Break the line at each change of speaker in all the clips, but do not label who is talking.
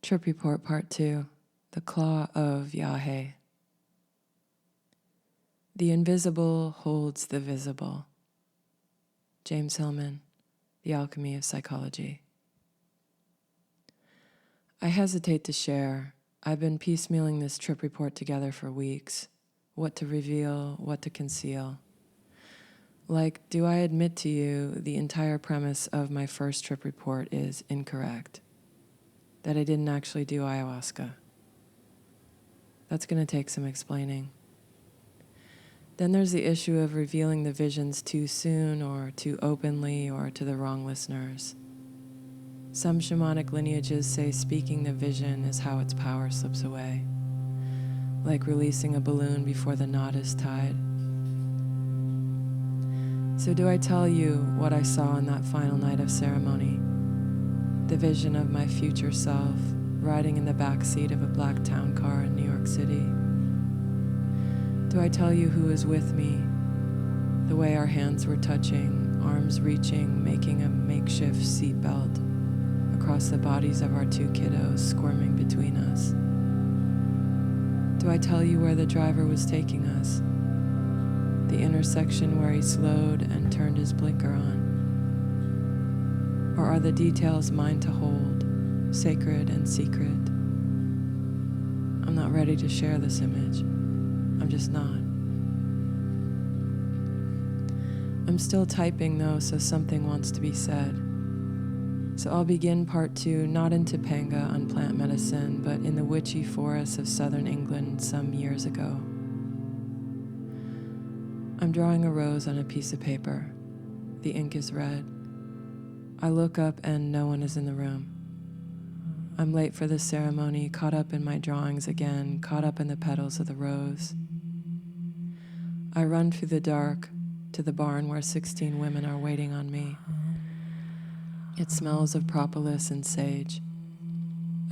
Trip Report Part 2, The Claw of Yage. The invisible holds the visible. James Hillman, The Alchemy of Psychology. I hesitate to share. I've been piecemealing this trip report together for weeks. What to reveal, what to conceal. Like, do I admit to you the entire premise of my first trip report is incorrect? That I didn't actually do ayahuasca. That's going to take some explaining. Then there's the issue of revealing the visions too soon or too openly or to the wrong listeners. Some shamanic lineages say speaking the vision is how its power slips away, like releasing a balloon before the knot is tied. So do I tell you what I saw on that final night of ceremony? The vision of my future self riding in the back seat of a black town car in New York City? Do I tell you who was with me? The way our hands were touching, arms reaching, making a makeshift seat belt across the bodies of our two kiddos squirming between us? Do I tell you where the driver was taking us? The intersection where he slowed and turned his blinker on? Or are the details mine to hold, sacred and secret? I'm not ready to share this image. I'm just not. I'm still typing though, so something wants to be said. So I'll begin part 2, not in Topanga on plant medicine, but in the witchy forests of southern England some years ago. I'm drawing a rose on a piece of paper. The ink is red. I look up and no one is in the room. I'm late for the ceremony, caught up in my drawings again, caught up in the petals of the rose. I run through the dark to the barn where 16 women are waiting on me. It smells of propolis and sage.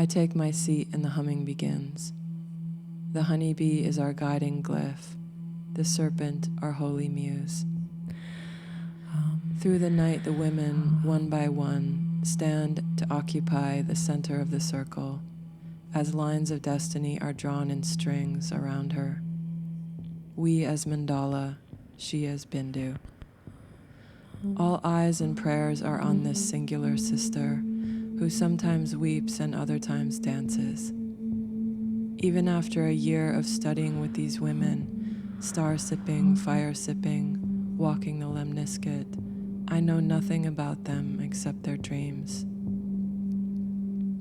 I take my seat and the humming begins. The honeybee is our guiding glyph, the serpent our holy muse. Through the night, the women, one by one, stand to occupy the center of the circle as lines of destiny are drawn in strings around her. We as mandala, she as bindu. All eyes and prayers are on this singular sister who sometimes weeps and other times dances. Even after a year of studying with these women, star-sipping, fire-sipping, walking the lemniscate, I know nothing about them except their dreams.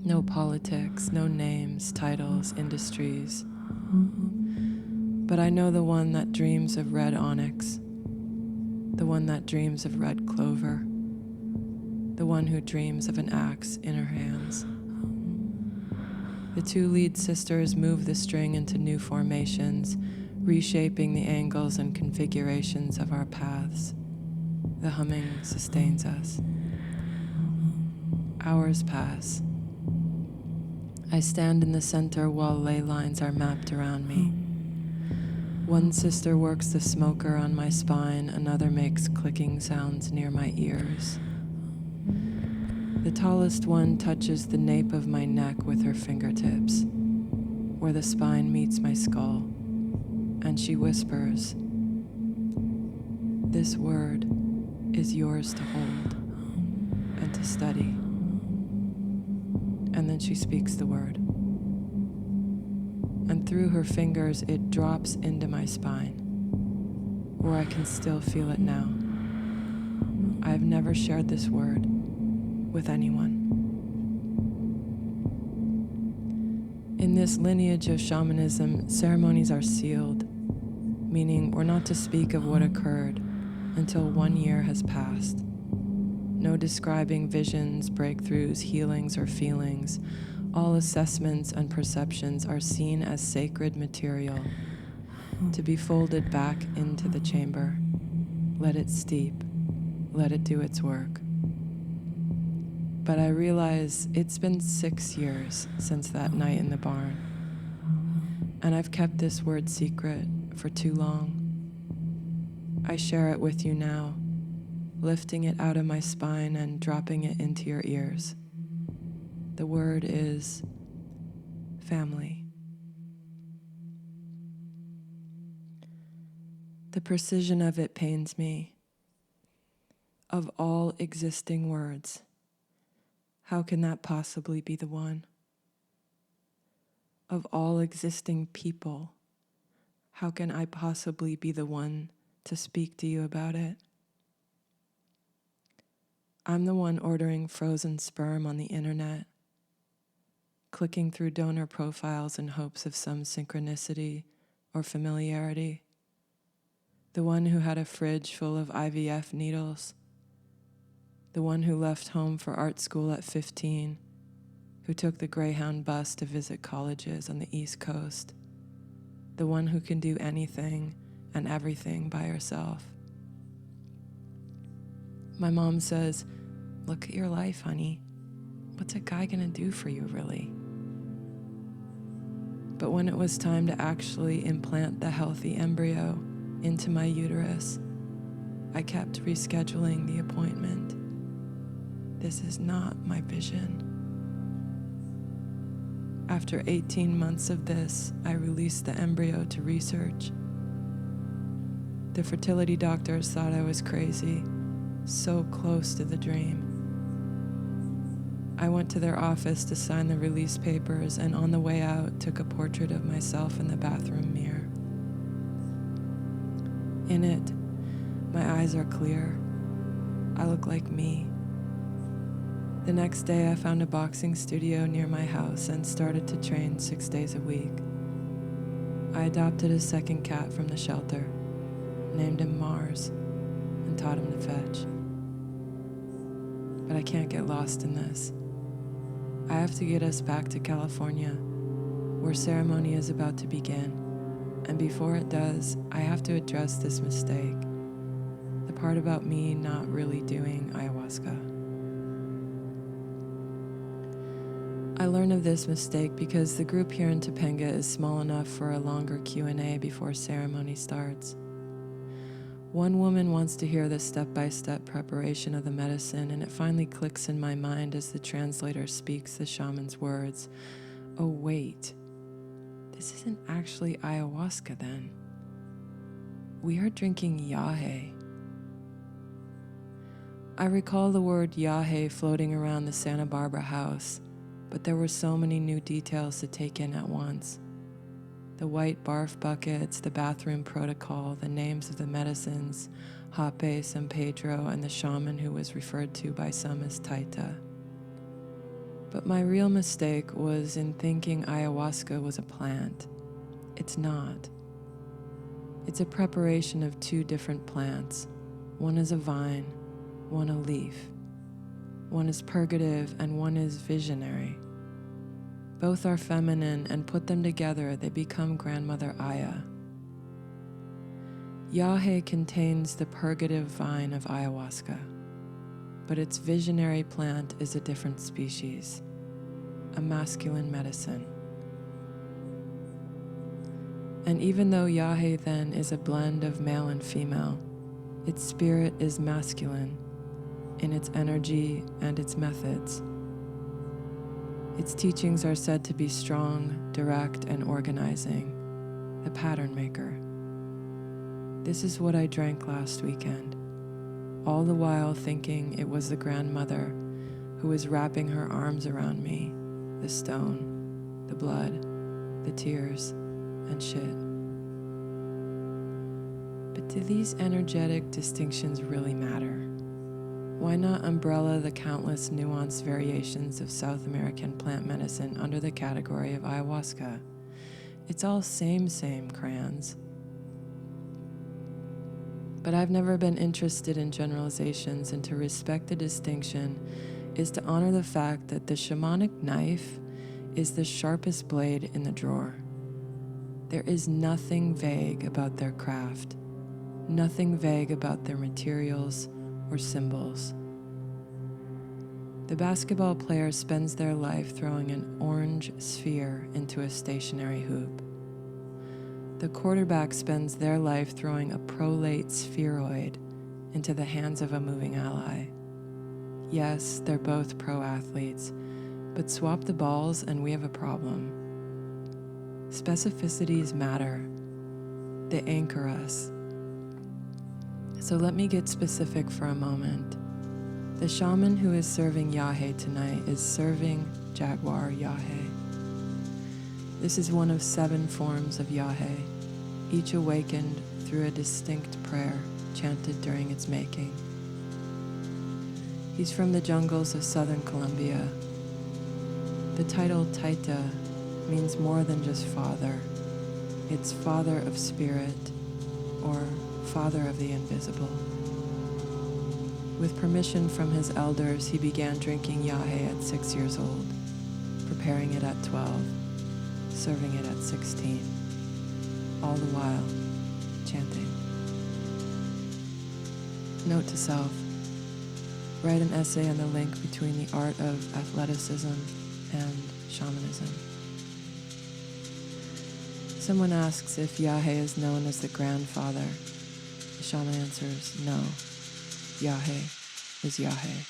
No politics, no names, titles, industries. But I know the one that dreams of red onyx, the one that dreams of red clover, the one who dreams of an axe in her hands. The two lead sisters move the string into new formations, reshaping the angles and configurations of our paths. The humming sustains us. Hours pass. I stand in the center while ley lines are mapped around me. One sister works the smoker on my spine, another makes clicking sounds near my ears. The tallest one touches the nape of my neck with her fingertips, where the spine meets my skull, and she whispers, "This word is yours to hold and to study." And then she speaks the word. And through her fingers, it drops into my spine, where I can still feel it now. I have never shared this word with anyone. In this lineage of shamanism, ceremonies are sealed, meaning we're not to speak of what occurred until 1 year has passed. No describing visions, breakthroughs, healings, or feelings. All assessments and perceptions are seen as sacred material to be folded back into the chamber. Let it steep. Let it do its work. But I realize it's been 6 years since that night in the barn, and I've kept this word secret for too long. I share it with you now, lifting it out of my spine and dropping it into your ears. The word is family. The precision of it pains me. Of all existing words, how can that possibly be the one? Of all existing people, how can I possibly be the one to speak to you about it? I'm the one ordering frozen sperm on the internet, clicking through donor profiles in hopes of some synchronicity or familiarity. The one who had a fridge full of IVF needles. The one who left home for art school at 15, who took the Greyhound bus to visit colleges on the East Coast. The one who can do anything and everything by herself. My mom says, "Look at your life, honey. What's a guy gonna do for you, really?" But when it was time to actually implant the healthy embryo into my uterus, I kept rescheduling the appointment. This is not my vision. After 18 months of this, I released the embryo to research. The fertility doctors thought I was crazy, so close to the dream. I went to their office to sign the release papers, and on the way out, took a portrait of myself in the bathroom mirror. In it, my eyes are clear. I look like me. The next day, I found a boxing studio near my house and started to train 6 days a week. I adopted a second cat from the shelter, named him Mars, and taught him to fetch. But I can't get lost in this. I have to get us back to California, where ceremony is about to begin. And before it does, I have to address this mistake, the part about me not really doing ayahuasca. I learned of this mistake because the group here in Topanga is small enough for a longer Q&A before ceremony starts. One woman wants to hear the step-by-step preparation of the medicine, and it finally clicks in my mind as the translator speaks the shaman's words. Oh wait, this isn't actually ayahuasca then. We are drinking Yage. I recall the word Yage floating around the Santa Barbara house, but there were so many new details to take in at once. The white barf buckets, the bathroom protocol, the names of the medicines, Hape, San Pedro, and the shaman who was referred to by some as Taita. But my real mistake was in thinking ayahuasca was a plant. It's not. It's a preparation of two different plants. One is a vine, one a leaf. One is purgative and one is visionary. Both are feminine, and put them together, they become Grandmother Aya. Yage contains the purgative vine of ayahuasca, but its visionary plant is a different species, a masculine medicine. And even though Yage then is a blend of male and female, its spirit is masculine in its energy and its methods. Its teachings are said to be strong, direct, and organizing, the pattern maker. This is what I drank last weekend, all the while thinking it was the grandmother who was wrapping her arms around me, the stone, the blood, the tears, and shit. But do these energetic distinctions really matter? Why not umbrella the countless nuanced variations of South American plant medicine under the category of ayahuasca? It's all same crayons. But I've never been interested in generalizations, and to respect the distinction is to honor the fact that the shamanic knife is the sharpest blade in the drawer. There is nothing vague about their craft, nothing vague about their materials or symbols. The basketball player spends their life throwing an orange sphere into a stationary hoop. The quarterback spends their life throwing a prolate spheroid into the hands of a moving ally. Yes, they're both pro athletes, but swap the balls and we have a problem. Specificities matter. They anchor us. So let me get specific for a moment. The shaman who is serving Yage tonight is serving Jaguar Yage. This is one of 7 forms of Yage, each awakened through a distinct prayer chanted during its making. He's from the jungles of southern Colombia. The title Taita means more than just father. It's father of spirit, or father of the invisible. With permission from his elders, he began drinking Yage at 6 years old, preparing it at 12, serving it at 16, all the while chanting. Note to self: write an essay on the link between the art of athleticism and shamanism. Someone asks if Yage is known as the grandfather. The shaman answers, no, Yage is Yage.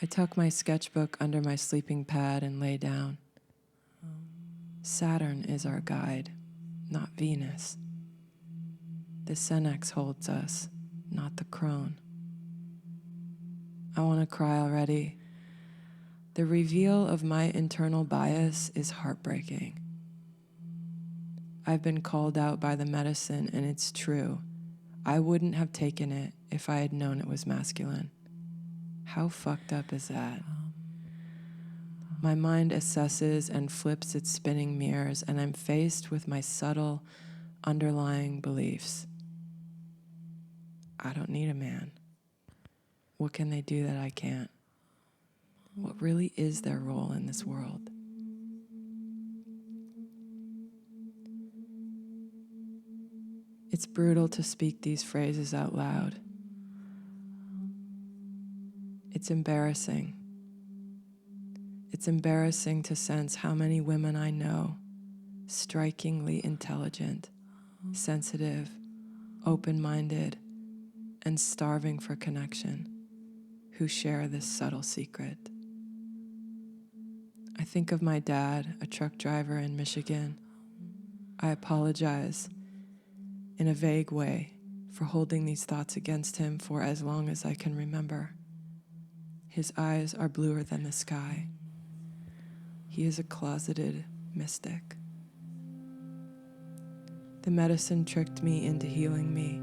I tuck my sketchbook under my sleeping pad and lay down. Saturn is our guide, not Venus. The Senex holds us, not the crone. I want to cry already. The reveal of my internal bias is heartbreaking. I've been called out by the medicine, and it's true. I wouldn't have taken it if I had known it was masculine. How fucked up is that? My mind assesses and flips its spinning mirrors, and I'm faced with my subtle, underlying beliefs. I don't need a man. What can they do that I can't? What really is their role in this world? It's brutal to speak these phrases out loud. It's embarrassing. It's embarrassing to sense how many women I know, strikingly intelligent, sensitive, open-minded, and starving for connection, who share this subtle secret. I think of my dad, a truck driver in Michigan. I apologize in a vague way for holding these thoughts against him for as long as I can remember. His eyes are bluer than the sky. He is a closeted mystic. The medicine tricked me into healing me.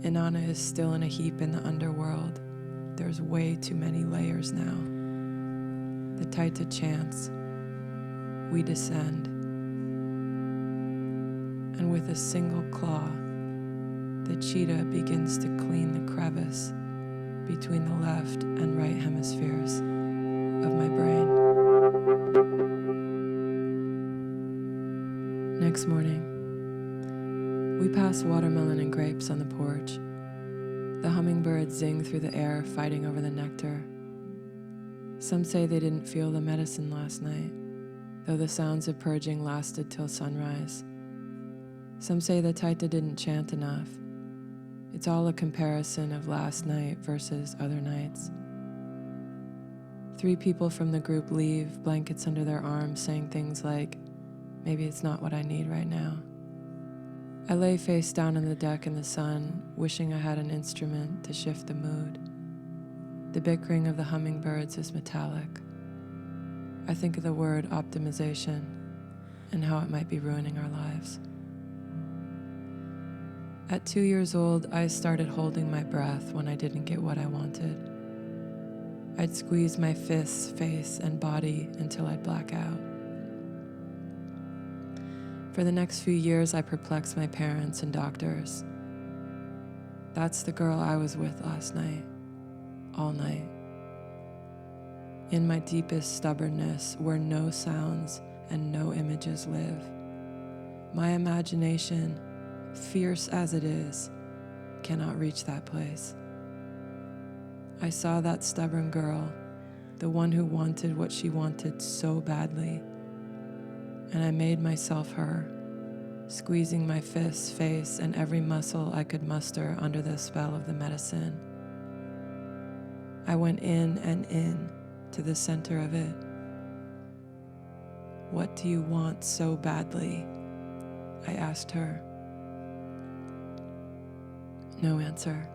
Inanna is still in a heap in the underworld. There's way too many layers now. The Taita chants. We descend. And with a single claw, the cheetah begins to clean the crevice between the left and right hemispheres of my brain. Next morning, we pass watermelon and grapes on the porch. The hummingbirds zing through the air, fighting over the nectar. Some say they didn't feel the medicine last night, though the sounds of purging lasted till sunrise. Some say the Taita didn't chant enough. It's all a comparison of last night versus other nights. 3 people from the group leave, blankets under their arms, saying things like, maybe it's not what I need right now. I lay face down on the deck in the sun, wishing I had an instrument to shift the mood. The bickering of the hummingbirds is metallic. I think of the word optimization and how it might be ruining our lives. At 2 years old, I started holding my breath when I didn't get what I wanted. I'd squeeze my fists, face, and body until I'd black out. For the next few years, I perplexed my parents and doctors. That's the girl I was with last night, all night. In my deepest stubbornness, where no sounds and no images live, my imagination, fierce as it is, cannot reach that place. I saw that stubborn girl, the one who wanted what she wanted so badly, and I made myself her, squeezing my fists, face, and every muscle I could muster under the spell of the medicine. I went in and in to the center of it, What do you want so badly? I asked her. No answer.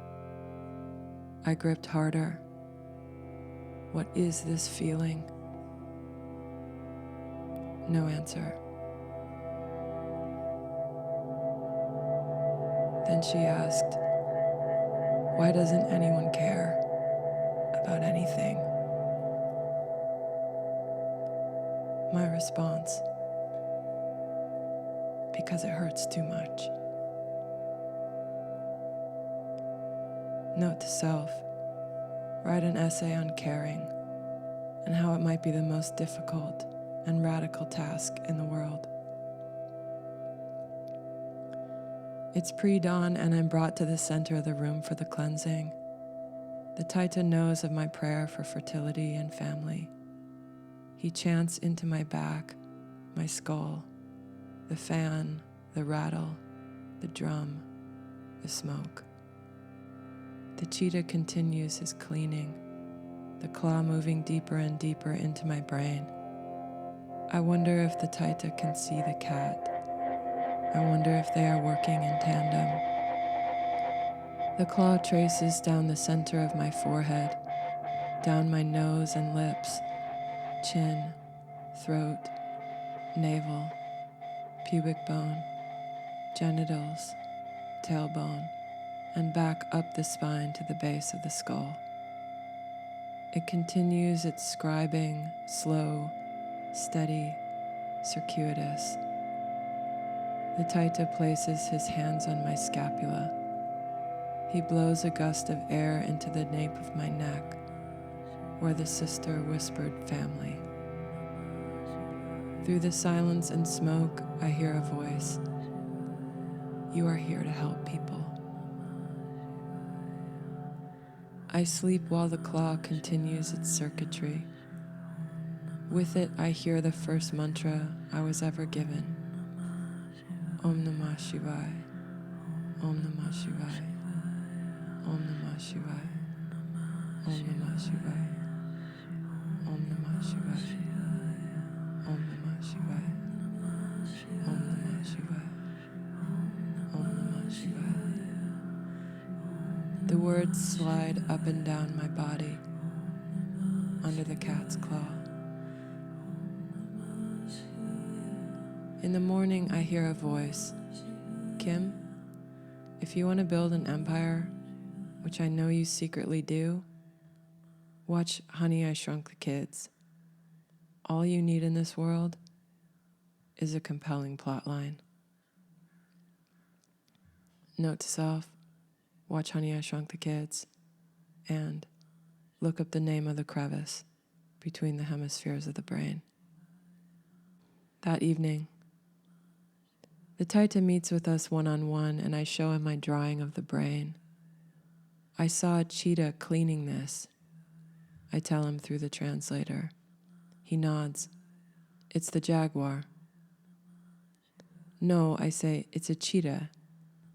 I gripped harder. What is this feeling? No answer. Then she asked, why doesn't anyone care about anything? My response, because it hurts too much. Note to self, write an essay on caring and how it might be the most difficult and radical task in the world. It's pre-dawn and I'm brought to the center of the room for the cleansing. The Taita knows of my prayer for fertility and family. He chants into my back, my skull, the fan, the rattle, the drum, the smoke. The cheetah continues his cleaning, the claw moving deeper and deeper into my brain. I wonder if the Taita can see the cat. I wonder if they are working in tandem. The claw traces down the center of my forehead, down my nose and lips, chin, throat, navel, pubic bone, genitals, tailbone, and back up the spine to the base of the skull. It continues its scribing, slow, steady, circuitous. The Taita places his hands on my scapula. He blows a gust of air into the nape of my neck, where the sister whispered family. Through the silence and smoke, I hear a voice. You are here to help people. I sleep while the claw continues its circuitry. With it, I hear the first mantra I was ever given. Om Namah Shivaya, Om Namah Shivaya, Om Namah Shivaya, Om Namah Shivaya, Om Namah Shivaya, Om Namah Shivaya, Om Namah Shivaya, Om Namah Shivaya. The words slide up and down my body, under the cat's claw. In the morning, I hear a voice. Kim, if you want to build an empire, which I know you secretly do, watch Honey, I Shrunk the Kids. All you need in this world is a compelling plotline. Note to self, watch Honey, I Shrunk the Kids, and look up the name of the crevice between the hemispheres of the brain. That evening, the Taita meets with us one-on-one, and I show him my drawing of the brain. I saw a cheetah cleaning this. I tell him through the translator. He nods. It's the jaguar. No, I say, it's a cheetah.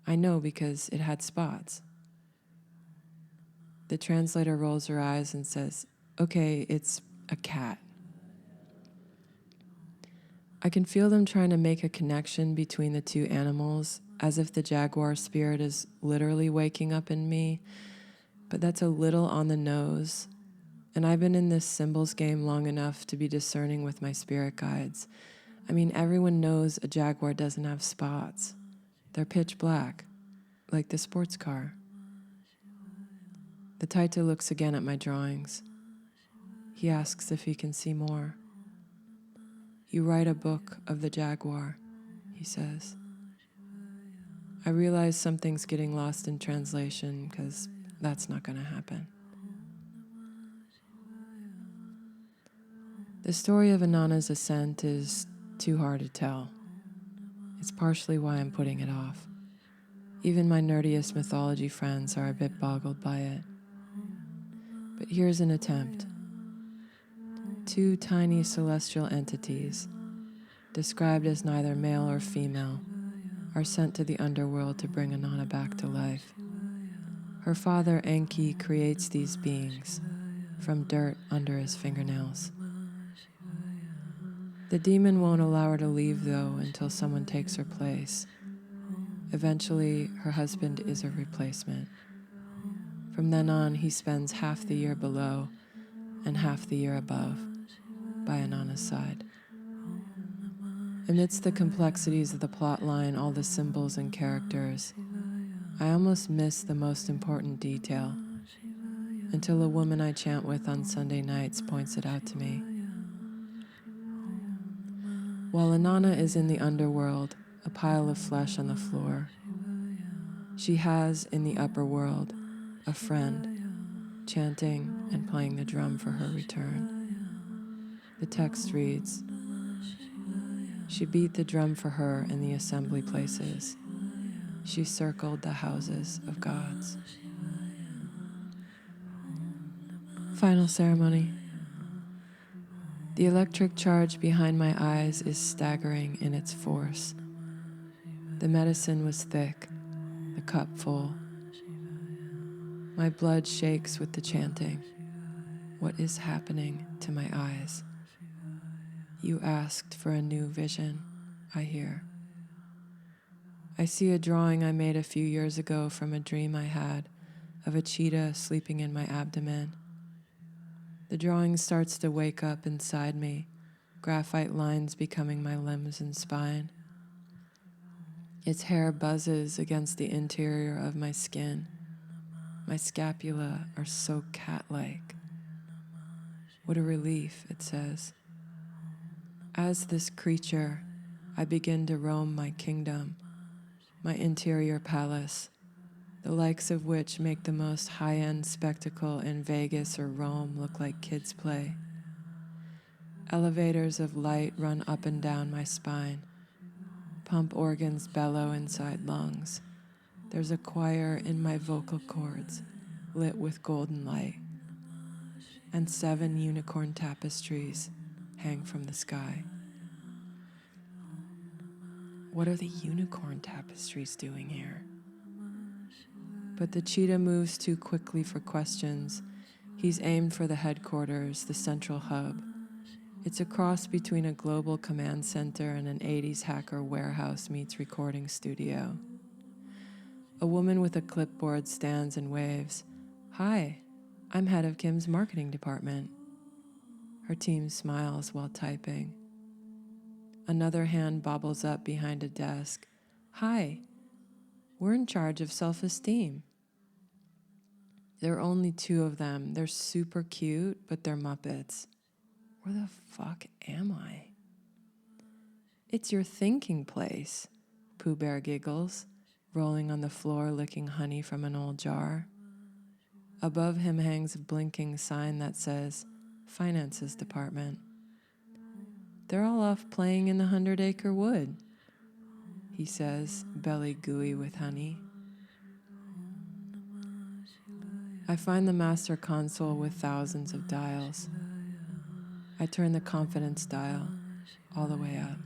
I know because it had spots. The translator rolls her eyes and says, okay, it's a cat. I can feel them trying to make a connection between the two animals, as if the jaguar spirit is literally waking up in me, but that's a little on the nose. And I've been in this symbols game long enough to be discerning with my spirit guides. I mean, everyone knows a jaguar doesn't have spots. They're pitch black, like the sports car. The Taita looks again at my drawings. He asks if he can see more. You write a book of the jaguar, he says. I realize something's getting lost in translation because that's not going to happen. The story of Anana's ascent is too hard to tell. It's partially why I'm putting it off. Even my nerdiest mythology friends are a bit boggled by it. But here's an attempt. Two tiny celestial entities, described as neither male or female, are sent to the underworld to bring Anana back to life. Her father, Enki, creates these beings from dirt under his fingernails. The demon won't allow her to leave, though, until someone takes her place. Eventually, her husband is a replacement. From then on, he spends half the year below and half the year above, by Anana's side. Amidst the complexities of the plot line, all the symbols and characters, I almost miss the most important detail, until a woman I chant with on Sunday nights points it out to me. While Anana is in the underworld, a pile of flesh on the floor, she has, in the upper world, a friend, chanting and playing the drum for her return. The text reads, "She beat the drum for her in the assembly places. She circled the houses of gods." Final ceremony. The electric charge behind my eyes is staggering in its force. The medicine was thick, the cup full. My blood shakes with the chanting. What is happening to my eyes? You asked for a new vision, I hear. I see a drawing I made a few years ago from a dream I had of a cheetah sleeping in my abdomen. The drawing starts to wake up inside me, graphite lines becoming my limbs and spine. Its hair buzzes against the interior of my skin. My scapula are so cat-like. What a relief, it says. As this creature, I begin to roam my kingdom, my interior palace, the likes of which make the most high-end spectacle in Vegas or Rome look like kids' play. Elevators of light run up and down my spine. Pump organs bellow inside lungs. There's a choir in my vocal cords, lit with golden light. And 7 unicorn tapestries hang from the sky. What are the unicorn tapestries doing here? But the cheetah moves too quickly for questions. He's aimed for the headquarters, the central hub. It's a cross between a global command center and an 80s hacker warehouse meets recording studio. A woman with a clipboard stands and waves. "Hi, I'm head of Kim's marketing department." Her team smiles while typing. Another hand bobbles up behind a desk. "Hi, we're in charge of self-esteem." There are only 2 of them. They're super cute, but they're Muppets. Where the fuck am I? "It's your thinking place," Pooh Bear giggles, rolling on the floor licking honey from an old jar. Above him hangs a blinking sign that says, "Finances Department." "They're all off playing in the 100-acre wood," he says, belly gooey with honey. I find the master console with thousands of dials. I turn the confidence dial all the way up.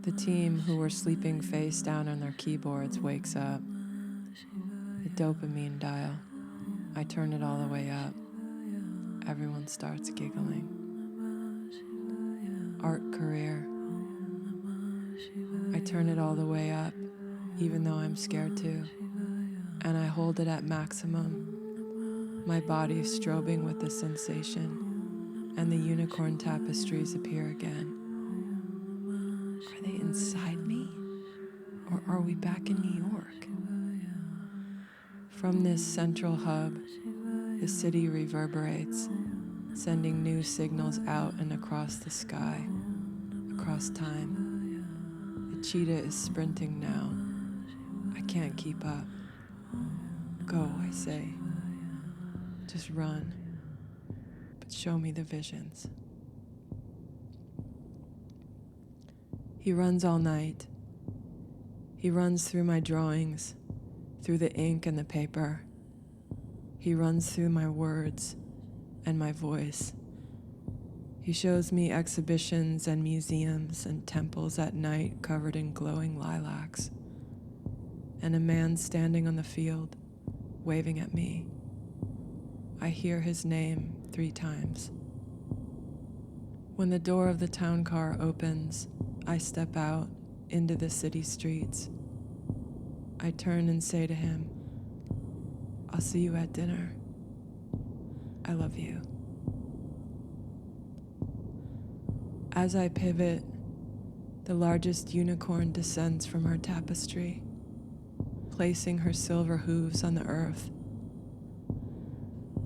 The team, who were sleeping face down on their keyboards, wakes up. The dopamine dial. I turn it all the way up. Everyone starts giggling. Art career. I turn it all the way up, even though I'm scared to, and I hold it at maximum. My body is strobing with the sensation, and the unicorn tapestries appear again. Are they inside me? Or are we back in New York? From this central hub, the city reverberates, sending new signals out and across the sky, across time. The cheetah is sprinting now. I can't keep up. Go, I say. Just run. But show me the visions. He runs all night. He runs through my drawings, through the ink and the paper. He runs through my words and my voice. He shows me exhibitions and museums and temples at night covered in glowing lilacs, and a man standing on the field, waving at me. I hear his name 3 times. When the door of the town car opens, I step out into the city streets. I turn and say to him, "I'll see you at dinner. I love you." As I pivot, the largest unicorn descends from her tapestry, placing her silver hooves on the earth.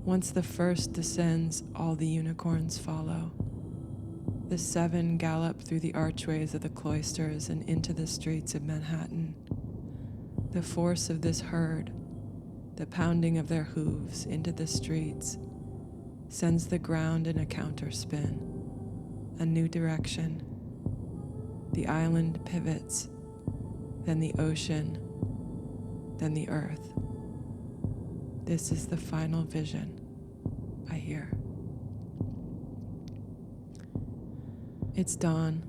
Once the first descends, all the unicorns follow. The 7 gallop through the archways of the cloisters and into the streets of Manhattan. The force of this herd, the pounding of their hooves into the streets, sends the ground in a counterspin, a new direction. The island pivots, then the ocean, then the earth. This is the final vision, I hear. It's dawn.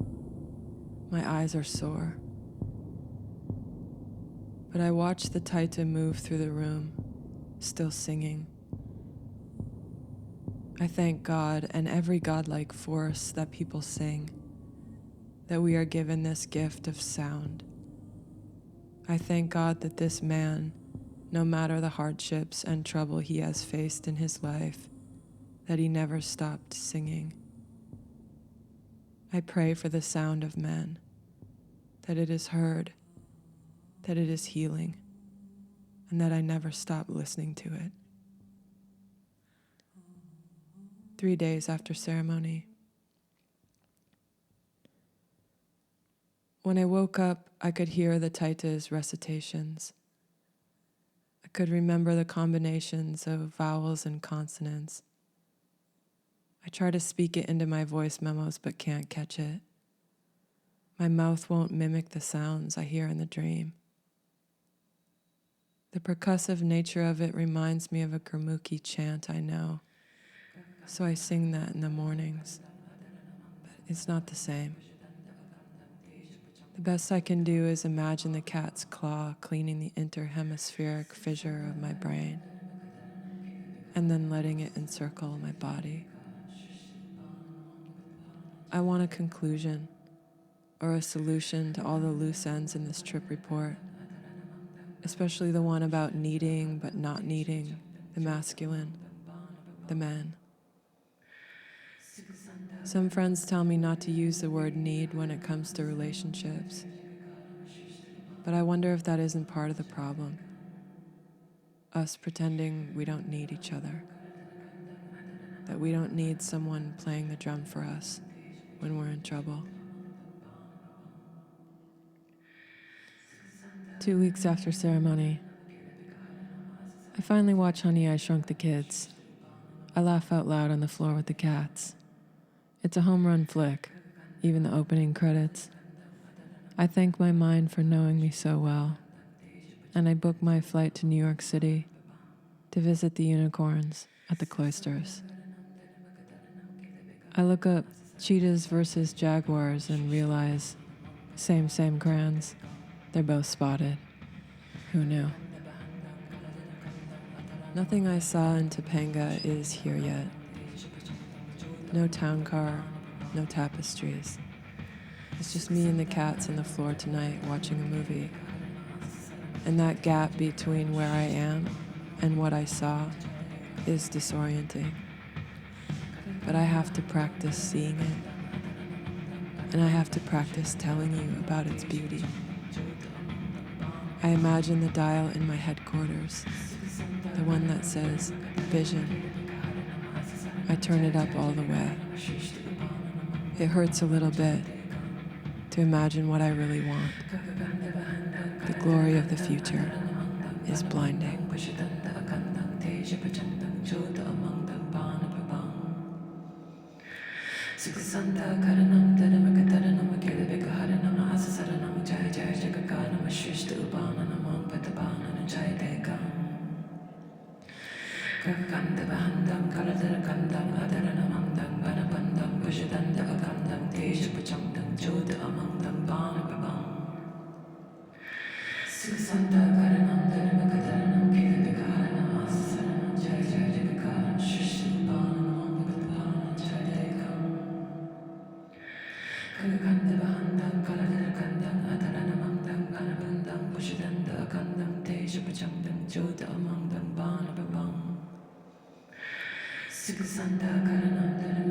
My eyes are sore. But I watch the taita move through the room, still singing. I thank God and every godlike force that people sing, that we are given this gift of sound. I thank God that this man, no matter the hardships and trouble he has faced in his life, that he never stopped singing. I pray for the sound of men, that it is heard, that it is healing, and that I never stop listening to it. 3 days after ceremony. When I woke up, I could hear the taita's recitations. I could remember the combinations of vowels and consonants. I try to speak it into my voice memos but can't catch it. My mouth won't mimic the sounds I hear in the dream. The percussive nature of it reminds me of a Gurmukhi chant I know, so I sing that in the mornings, but it's not the same. The best I can do is imagine the cat's claw cleaning the interhemispheric fissure of my brain, and then letting it encircle my body. I want a conclusion, or a solution to all the loose ends in this trip report, especially the one about needing but not needing the masculine, the men. Some friends tell me not to use the word need when it comes to relationships, but I wonder if that isn't part of the problem. Us pretending we don't need each other, that we don't need someone playing the drum for us when we're in trouble. 2 weeks after ceremony, I finally watch Honey, I Shrunk the Kids. I laugh out loud on the floor with the cats. It's a home run flick, even the opening credits. I thank my mind for knowing me so well, and I book my flight to New York City to visit the unicorns at the cloisters. I look up cheetahs versus jaguars and realize, same crayons, they're both spotted. Who knew? Nothing I saw in Topanga is here yet. No town car, no tapestries. It's just me and the cats on the floor tonight watching a movie. And that gap between where I am and what I saw is disorienting. But I have to practice seeing it. And I have to practice telling you about its beauty. I imagine the dial in my headquarters, the one that says vision. I turn it up all the way. It hurts a little bit to imagine what I really want. The glory of the future is blinding. Gandam Deja Pachandam Joda Amang Dam Bana Babang Sikasanda Karanandana